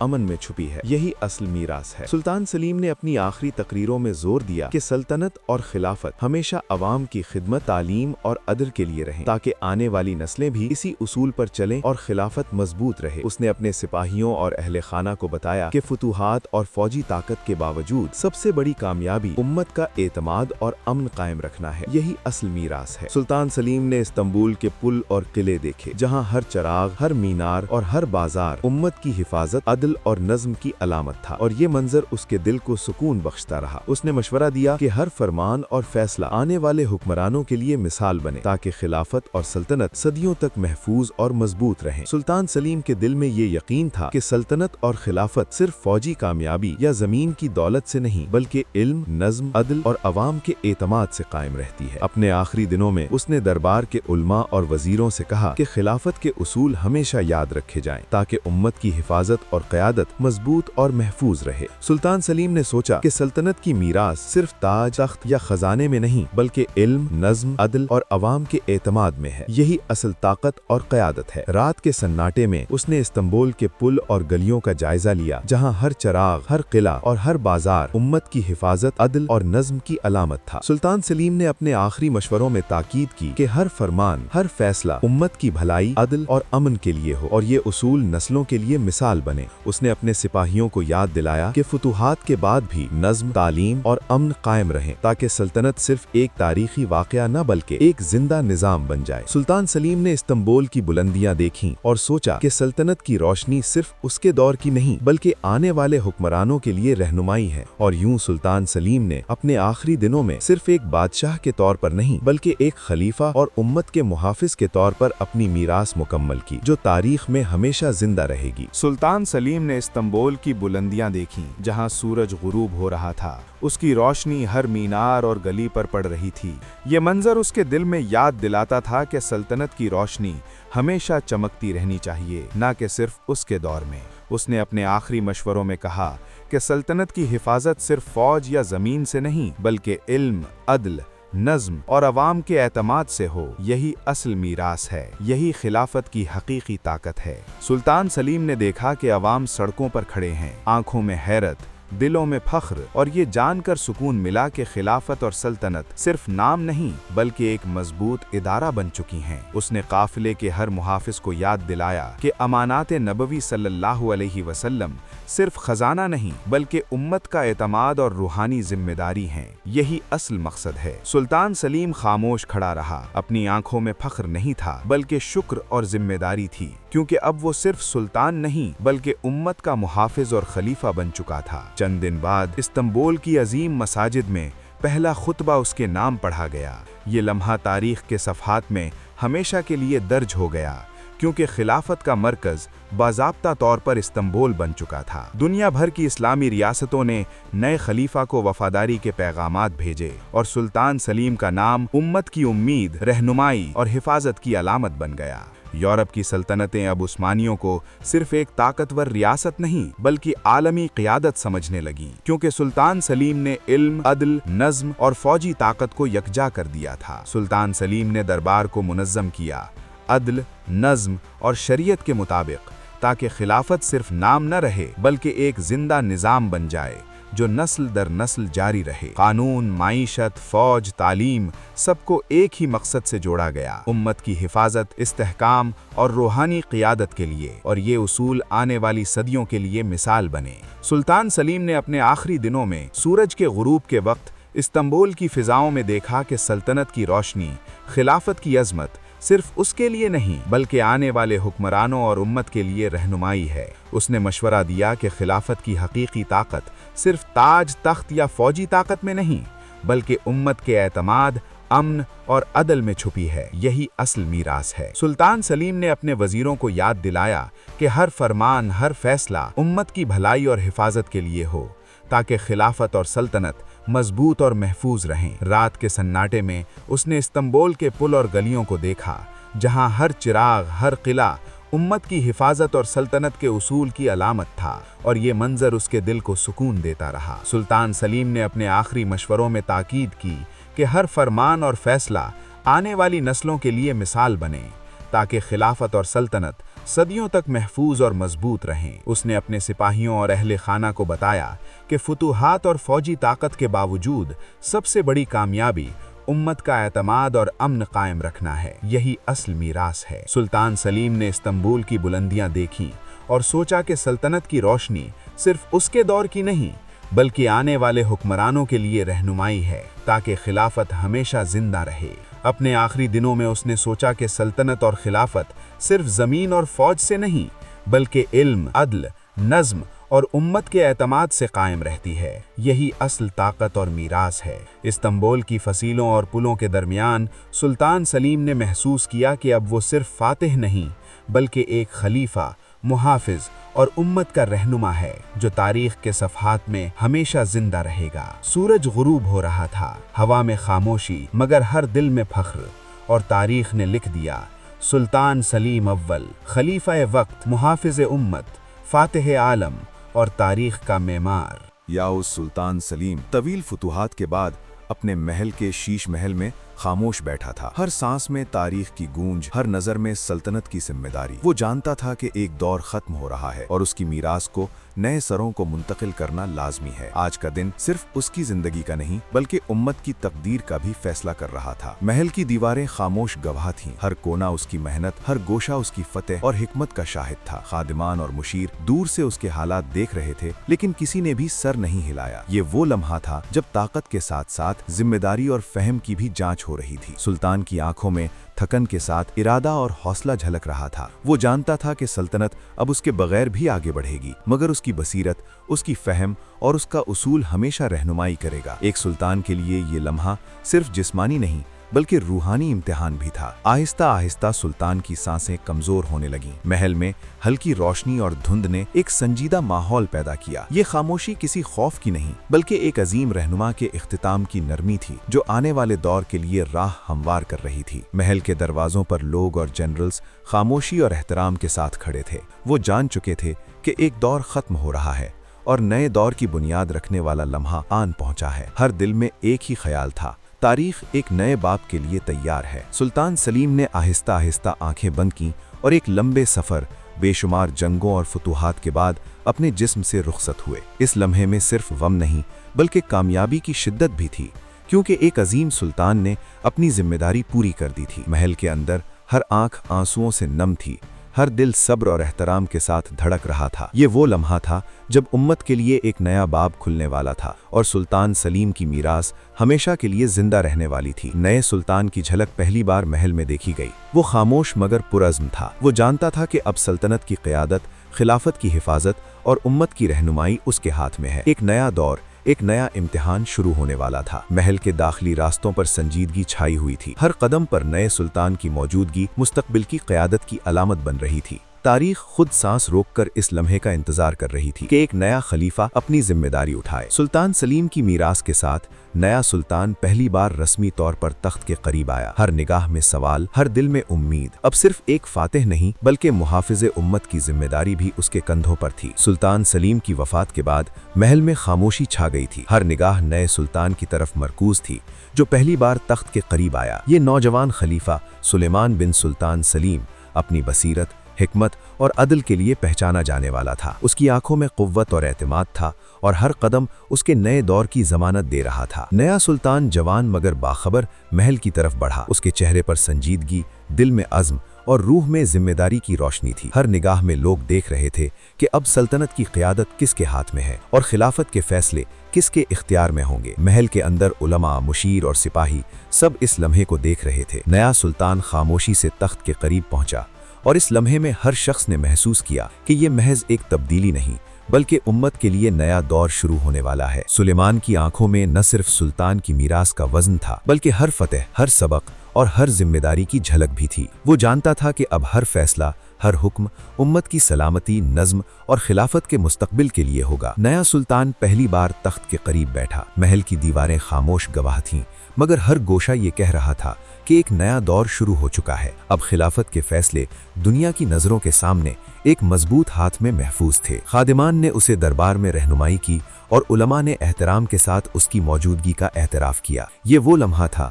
امن میں چھپی ہے۔ یہی اصل میراث ہے۔ سلطان سلیم نے اپنی آخری تقریروں میں زور دیا کہ سلطنت اور خلافت ہمیشہ عوام کی خدمت، تعلیم اور عدل کے لیے رہیں، تاکہ آنے والی نسلیں بھی اسی اصول پر چلیں اور خلافت مضبوط رہے۔ اس نے اپنے سپاہیوں اور اہل خانہ کو بتایا کہ فتوحات اور فوجی طاقت کے باوجود سب سے بڑی کامیابی امت کا اعتماد اور امن قائم رکھنا ہے۔ یہی اصل میراث ہے۔ سلطان سلیم نے استنبول کے پل اور قلعے دیکھے، جہاں ہر چراغ، ہر مینار اور ہر بازار امت کی حفاظت، عدل اور نظم کی علامت تھا، اور یہ منظر اس کے دل کو سکون بخشتا رہا۔ اس نے مشورہ دیا کہ ہر فرمان اور فیصلہ آنے والے حکمرانوں کے لیے مثال بنے، تاکہ خلافت اور سلطنت صدیوں تک محفوظ اور مضبوط رہیں۔ سلطان سلیم کے دل میں یہ یقین تھا کہ سلطنت اور خلافت صرف فوجی کامیابی یا زمین کی دولت سے نہیں، بلکہ علم، نظم، عدل اور عوام کے اعتماد سے قائم رہتی ہے۔ اپنے آخری دنوں میں اس نے دربار کے علماء اور وزیروں سے کہا کہ خلافت کے اصول ہمیشہ یاد رکھے جائیں، تاکہ امت کی حفاظت اور قیادت مضبوط اور محفوظ رہے۔ سلطان سلیم نے سوچا کہ سلطنت کی میراث صرف تاج، تخت یا خزانے میں نہیں، بلکہ علم، نظم، عدل اور عوام کے اعتماد میں ہے۔ یہی اصل طاقت اور قیادت ہے۔ رات کے سناٹے میں اس نے استنبول کے پل اور گلیوں کا جائزہ لیا، جہاں ہر چراغ، ہر قلعہ اور ہر بازار امت کی حفاظت، عدل اور نظم کی علامت تھا۔ سلطان سلیم نے اپنے آخری مشوروں میں تاکید کی کہ ہر فرمان، ہر فیصلہ امت کی بھلائی، عدل اور امن کے لیے ہو، اور یہ اصول نسلوں کے لیے مثال بنے۔ اس نے اپنے سپاہیوں کو یاد دلایا کہ فتوحات کے بعد بھی نظم، تعلیم اور امن قائم رہیں، تاکہ سلطنت صرف ایک تاریخی واقعہ نہ بلکہ ایک زندہ نظام بن جائے۔ سلطان سلیم نے استنبول کی بلندیاں دیکھیں اور سوچا کہ سلطنت کی روشنی صرف اس کے دور کی نہیں، بلکہ آنے والے حکمرانوں کے لیے رہنمائی ہے۔ اور یوں سلطان سلیم نے اپنے آخری دنوں میں صرف ایک بادشاہ کے طور پر نہیں، بلکہ ایک خلیفہ اور امت کے محافظ کے طور پر اپنی میراث مکمل کی، جو تاریخ میں ہمیشہ زندہ رہے گی۔ سلطان سلیم نے استنبول کی بلندیاں دیکھیں، جہاں سورج غروب ہو رہا تھا۔ اس کی روشنی ہر مینار اور گلی پر پڑ رہی تھی۔ یہ منظر اس کے دل میں یاد دلاتا تھا کہ سلطنت کی روشنی ہمیشہ چمکتی رہنی چاہیے، نہ کہ صرف اس کے دور میں۔ اس نے اپنے آخری مشوروں میں کہا کہ سلطنت کی حفاظت صرف فوج یا زمین سے نہیں، بلکہ علم، عدل، نظم اور عوام کے اعتماد سے ہو۔ یہی اصل میراث ہے، یہی خلافت کی حقیقی طاقت ہے۔ سلطان سلیم نے دیکھا کہ عوام سڑکوں پر کھڑے ہیں، آنکھوں میں حیرت، دلوں میں فخر، اور یہ جان کر سکون ملا کہ خلافت اور سلطنت صرف نام نہیں بلکہ ایک مضبوط ادارہ بن چکی ہیں۔ اس نے قافلے کے ہر محافظ کو یاد دلایا کہ امانات نبوی صلی اللہ علیہ وسلم صرف خزانہ نہیں بلکہ امت کا اعتماد اور روحانی ذمہ داری ہیں۔ یہی اصل مقصد ہے۔ سلطان سلیم خاموش کھڑا رہا۔ اپنی آنکھوں میں فخر نہیں تھا بلکہ شکر اور ذمہ داری تھی، کیونکہ اب وہ صرف سلطان نہیں بلکہ امت کا محافظ اور خلیفہ بن چکا تھا۔ چند دن بعد استنبول کی عظیم مساجد میں پہلا خطبہ اس کے نام پڑھا گیا۔ یہ لمحہ تاریخ کے صفحات میں ہمیشہ کے لیے درج ہو گیا، کیونکہ خلافت کا مرکز باضابطہ طور پر استنبول بن چکا تھا۔ دنیا بھر کی اسلامی ریاستوں نے نئے خلیفہ کو وفاداری کے پیغامات بھیجے، اور سلطان سلیم کا نام امت کی امید، رہنمائی اور حفاظت کی علامت بن گیا۔ یورپ کی سلطنتیں اب عثمانیوں کو صرف ایک طاقتور ریاست نہیں بلکہ عالمی قیادت سمجھنے لگیں، کیونکہ سلطان سلیم نے علم، عدل، نظم اور فوجی طاقت کو یکجا کر دیا تھا۔ سلطان سلیم نے دربار کو منظم کیا، عدل، نظم اور شریعت کے مطابق، تاکہ خلافت صرف نام نہ رہے بلکہ ایک زندہ نظام بن جائے جو نسل در نسل جاری رہے۔ قانون، معیشت، فوج، تعلیم، سب کو ایک ہی مقصد سے جوڑا گیا، امت کی حفاظت، استحکام اور روحانی قیادت کے لیے، اور یہ اصول آنے والی صدیوں کے لیے مثال بنے۔ سلطان سلیم نے اپنے آخری دنوں میں سورج کے غروب کے وقت استنبول کی فضاؤں میں دیکھا کہ سلطنت کی روشنی، خلافت کی عظمت صرف اس کے لیے نہیں بلکہ آنے والے حکمرانوں اور امت کے لیے رہنمائی ہے۔ اس نے مشورہ دیا کہ خلافت کی حقیقی طاقت صرف تاج، تخت یا فوجی طاقت میں نہیں بلکہ امت کے اعتماد، امن اور عدل میں چھپی ہے۔ یہی اصل میراث ہے۔ سلطان سلیم نے اپنے وزیروں کو یاد دلایا کہ ہر فرمان، ہر فیصلہ امت کی بھلائی اور حفاظت کے لیے ہو، تاکہ خلافت اور سلطنت مضبوط اور محفوظ رہیں۔ رات کے سناٹے میں اس نے استنبول کے پل اور گلیوں کو دیکھا، جہاں ہر چراغ، ہر قلعہ امت کی حفاظت اور سلطنت کے اصول کی علامت تھا، اور یہ منظر اس کے دل کو سکون دیتا رہا۔ سلطان سلیم نے اپنے آخری مشوروں میں تاکید کی کہ ہر فرمان اور فیصلہ آنے والی نسلوں کے لیے مثال بنے، تاکہ خلافت اور سلطنت صدیوں تک محفوظ اور مضبوط رہیں۔ اس نے اپنے سپاہیوں اور اہل خانہ کو بتایا کہ فتوحات اور فوجی طاقت کے باوجود سب سے بڑی کامیابی امت کا اعتماد اور امن قائم رکھنا ہے۔ یہی اصل میراث ہے۔ سلطان سلیم نے استنبول کی بلندیاں دیکھیں اور سوچا کہ سلطنت کی روشنی صرف اس کے دور کی نہیں بلکہ آنے والے حکمرانوں کے لیے رہنمائی ہے تاکہ خلافت ہمیشہ زندہ رہے۔ اپنے آخری دنوں میں اس نے سوچا کہ سلطنت اور خلافت صرف زمین اور فوج سے نہیں بلکہ علم، عدل، نظم اور امت کے اعتماد سے قائم رہتی ہے۔ یہی اصل طاقت اور میراث ہے۔ استنبول کی فصیلوں اور پلوں کے درمیان سلطان سلیم نے محسوس کیا کہ اب وہ صرف فاتح نہیں بلکہ ایک خلیفہ، محافظ اور امت کا رہنما ہے جو تاریخ کے صفحات میں ہمیشہ زندہ رہے گا۔ سورج غروب ہو رہا تھا، ہوا میں خاموشی مگر ہر دل میں فخر، اور تاریخ نے لکھ دیا: سلطان سلیم اول، خلیفہ وقت، محافظ امت، فاتح عالم اور تاریخ کا معمار۔ یا اس سلطان سلیم طویل فتوحات کے بعد اپنے محل کے شیش محل میں خاموش بیٹھا تھا۔ ہر سانس میں تاریخ کی گونج، ہر نظر میں سلطنت کی ذمہ داری۔ وہ جانتا تھا کہ ایک دور ختم ہو رہا ہے اور اس کی میراث کو نئے سروں کو منتقل کرنا لازمی ہے۔ آج کا دن صرف اس کی زندگی کا نہیں بلکہ امت کی تقدیر کا بھی فیصلہ کر رہا تھا۔ محل کی دیواریں خاموش گواہ تھیں، ہر کونا اس کی محنت، ہر گوشہ اس کی فتح اور حکمت کا شاہد تھا۔ خادمان اور مشیر دور سے اس کے حالات دیکھ رہے تھے لیکن کسی نے بھی سر نہیں ہلایا۔ یہ وہ لمحہ تھا جب طاقت کے ساتھ ساتھ ذمہ داری اور فہم کی بھی جانچ ہو رہی تھی۔ سلطان کی آنکھوں میں تھکن کے ساتھ ارادہ اور حوصلہ جھلک رہا تھا۔ وہ جانتا تھا کہ سلطنت اب اس کے بغیر بھی آگے بڑھے گی مگر اس کی بصیرت، اس کی فہم اور اس کا اصول ہمیشہ رہنمائی کرے گا۔ ایک سلطان کے لیے یہ لمحہ صرف جسمانی نہیں بلکہ روحانی امتحان بھی تھا۔ آہستہ آہستہ سلطان کی سانسیں کمزور ہونے لگیں۔ محل میں ہلکی روشنی اور دھند نے ایک سنجیدہ ماحول پیدا کیا۔ یہ خاموشی کسی خوف کی نہیں بلکہ ایک عظیم رہنما کے اختتام کی نرمی تھی جو آنے والے دور کے لیے راہ ہموار کر رہی تھی۔ محل کے دروازوں پر لوگ اور جنرلز خاموشی اور احترام کے ساتھ کھڑے تھے۔ وہ جان چکے تھے کہ ایک دور ختم ہو رہا ہے اور نئے دور کی بنیاد رکھنے والا لمحہ آن پہنچا ہے۔ ہر دل میں ایک ہی خیال تھا: تاریخ ایک نئے باب کے لیے تیار ہے۔ سلطان سلیم نے آہستہ آہستہ آنکھیں بند کیں اور ایک لمبے سفر، بے شمار جنگوں اور فتوحات کے بعد اپنے جسم سے رخصت ہوئے۔ اس لمحے میں صرف غم نہیں بلکہ کامیابی کی شدت بھی تھی کیونکہ ایک عظیم سلطان نے اپنی ذمہ داری پوری کر دی تھی۔ محل کے اندر ہر آنکھ آنسوؤں سے نم تھی، ہر دل صبر اور احترام کے ساتھ دھڑک رہا تھا۔ یہ وہ لمحہ تھا جب امت کے لیے ایک نیا باب کھلنے والا تھا اور سلطان سلیم کی میراث ہمیشہ کے لیے زندہ رہنے والی تھی۔ نئے سلطان کی جھلک پہلی بار محل میں دیکھی گئی۔ وہ خاموش مگر پرعزم تھا۔ وہ جانتا تھا کہ اب سلطنت کی قیادت، خلافت کی حفاظت اور امت کی رہنمائی اس کے ہاتھ میں ہے۔ ایک نیا دور، ایک نیا امتحان شروع ہونے والا تھا۔ محل کے داخلی راستوں پر سنجیدگی چھائی ہوئی تھی۔ ہر قدم پر نئے سلطان کی موجودگی مستقبل کی قیادت کی علامت بن رہی تھی۔ تاریخ خود سانس روک کر اس لمحے کا انتظار کر رہی تھی کہ ایک نیا خلیفہ اپنی ذمہ داری اٹھائے۔ سلطان سلیم کی میراث کے ساتھ نیا سلطان پہلی بار رسمی طور پر تخت کے قریب آیا۔ ہر نگاہ میں سوال، ہر دل میں امید۔ اب صرف ایک فاتح نہیں بلکہ محافظ امت کی ذمہ داری بھی اس کے کندھوں پر تھی۔ سلطان سلیم کی وفات کے بعد محل میں خاموشی چھا گئی تھی۔ ہر نگاہ نئے سلطان کی طرف مرکوز تھی جو پہلی بار تخت کے قریب آیا۔ یہ نوجوان خلیفہ سلیمان بن سلطان سلیم اپنی بصیرت، حکمت اور عدل کے لیے پہچانا جانے والا تھا۔ اس کی آنکھوں میں قوت اور اعتماد تھا اور ہر قدم اس کے نئے دور کی ضمانت دے رہا تھا۔ نیا سلطان جوان مگر باخبر محل کی طرف بڑھا۔ اس کے چہرے پر سنجیدگی، دل میں عزم اور روح میں ذمہ داری کی روشنی تھی۔ ہر نگاہ میں لوگ دیکھ رہے تھے کہ اب سلطنت کی قیادت کس کے ہاتھ میں ہے اور خلافت کے فیصلے کس کے اختیار میں ہوں گے۔ محل کے اندر علماء، مشیر اور سپاہی سب اس لمحے کو دیکھ رہے تھے۔ نیا سلطان خاموشی سے تخت کے قریب پہنچا اور اس لمحے میں ہر شخص نے محسوس کیا کہ یہ محض ایک تبدیلی نہیں بلکہ امت کے لیے نیا دور شروع ہونے والا ہے۔ سلیمان کی آنکھوں میں نہ صرف سلطان کی میراث کا وزن تھا بلکہ ہر فتح، ہر سبق اور ہر ذمہ داری کی جھلک بھی تھی۔ وہ جانتا تھا کہ اب ہر فیصلہ، ہر حکم امت کی سلامتی، نظم اور خلافت کے مستقبل کے لیے ہوگا۔ نیا سلطان پہلی بار تخت کے قریب بیٹھا۔ محل کی دیواریں خاموش گواہ تھیں مگر ہر گوشہ یہ کہہ رہا تھا کہ ایک نیا دور شروع ہو چکا ہے۔ اب خلافت کے فیصلے دنیا کی نظروں کے سامنے ایک مضبوط ہاتھ میں محفوظ تھے۔ خادمان نے اسے دربار میں رہنمائی کی اور علماء نے احترام کے ساتھ اس کی موجودگی کا اعتراف کیا۔ یہ وہ لمحہ تھا